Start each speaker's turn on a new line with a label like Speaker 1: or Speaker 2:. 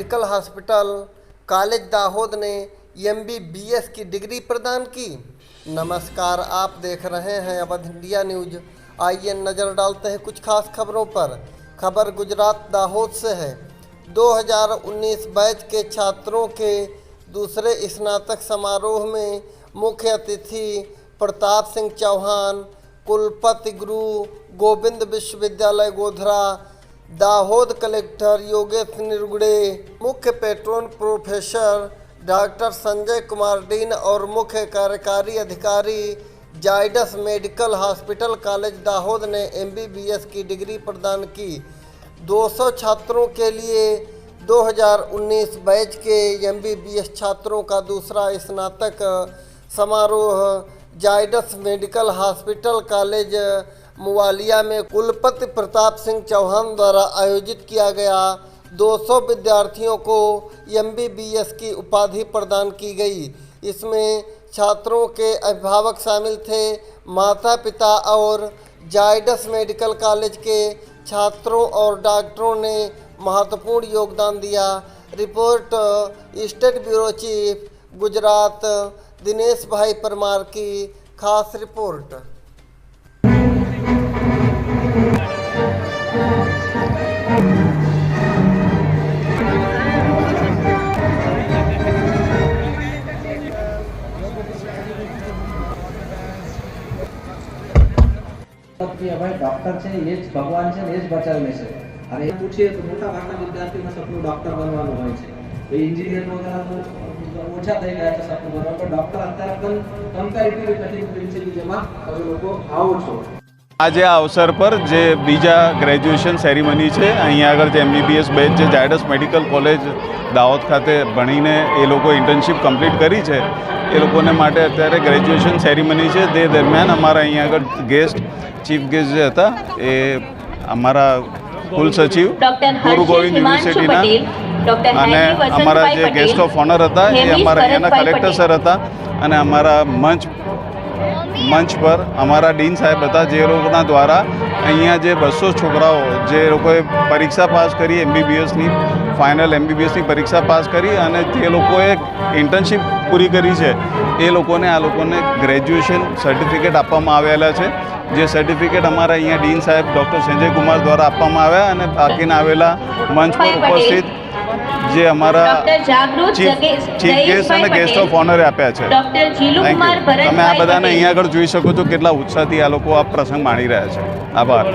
Speaker 1: Medical hospital college Dahod ने MBBS की degree प्रदान की। नमस्कार, आप देख रहे हैं अवध इंडिया न्यूज। आइए नज़र डालते हैं कुछ खास खबरों पर। खबर गुजरात दाहोद से है। 2019 बैच के छात्रों के दूसरे स्नातक समारोह में मुख्य अतिथि प्रताप सिंह चौहान, कुलपति गुरु गोविंद विश्वविद्यालय गोधरा, दाहोद कलेक्टर योगेश निर्गुड़े, मुख्य Patreon professor doctor Sanjay Kumar dean और मुख्य कार्यकारी अधिकारी Zydus medical hospital college Dahod ने MBBS की डिग्री प्रदान की। 200 छात्रों के लिए 2019 बैच के MBBS छात्रों का दूसरा स्नातक समारोह जाइडस मेडिकल हॉस्पिटल कॉलेज मुवालिया में कुलपति प्रताप सिंह चौहान द्वारा आयोजित किया गया। 200 विद्यार्थियों को MBBS की उपाधि प्रदान की गई। इसमें छात्रों के अभिभावक शामिल थे। माता पिता और जाइडस मेडिकल कॉलेज के छात्रों और डॉक्टरों ने महत्वपूर्ण योगदान दिया। Report state bureau chief Gujarat Dinesh भाई परमार की खास रिपोर्ट।
Speaker 2: भाई डॉक्टर છે એ જ ભગવાન છે ને એ જ બચાવે છે। અને એ પૂછીએ તો મોટા ભાગના વિદ્યાર્થીઓનું સપનું ડોક્ટર બનવાનું હોય છે। તો એન્જિનિયર વગેરે ઓછા થઈ ગયા છે સપનું બનવાનું, પણ ડોક્ટર અત્યારે પણ કમ્પેરેટિવલી કઠિન ફિલ્ડ છે જેમાં તમે લોકો આવો છો।
Speaker 3: આજે આ અવસર પર જે બીજા ગ્રેજ્યુએશન સેરેમની છે અહીંયા આગળ જે MBBS બેચ છે જાયડસ મેડિકલ કોલેજ દાહોદ ખાતે ભણીને એ લોકો ઇન્ટર્નશિપ કમ્પ્લીટ કરી છે એ લોકોને માટે અત્યારે ગ્રેજ્યુએશન સેરેમની છે। તે દરમિયાન અમારા અહીંયા આગળ ગેસ્ટ ચીફ ગેસ્ટ જે હતા એ અમારા કુલ સચિવ ગુરુ ગોવિંદ યુનિવર્સિટીના અને અમારા જે ગેસ્ટ ઓફ ઓનર હતા એ અમારા અહીંયાના કલેક્ટર સર હતા અને અમારા મંચ પર અમારા ડીન સાહેબ હતા જે લોકોના દ્વારા અહીંયા જે 200 છોકરાઓ જે લોકોએ પરીક્ષા પાસ કરી MBBSની ફાઇનલ MBBSની પરીક્ષા પાસ કરી અને જે લોકોએ ઇન્ટર્નશિપ પૂરી કરી છે એ લોકોને આ લોકોને ગ્રેજ્યુએશન સર્ટિફિકેટ આપવામાં આવેલા છે। જે સર્ટિફિકેટ અમારા અહીંયા ડીન સાહેબ ડૉક્ટર સંજય કુમાર દ્વારા આપવામાં આવ્યા અને બાકીના આવેલા મંચ પર ઉપસ્થિત જે અમારા ચીફ ગેસ્ટ અને ગેસ્ટ ઓફ ઓનરે આપ્યા છે। તમે આ બધાને અહીંયા આગળ જોઈ શકો છો કેટલા ઉત્સાહથી આ લોકો આ પ્રસંગ માણી રહ્યા છે। આભાર।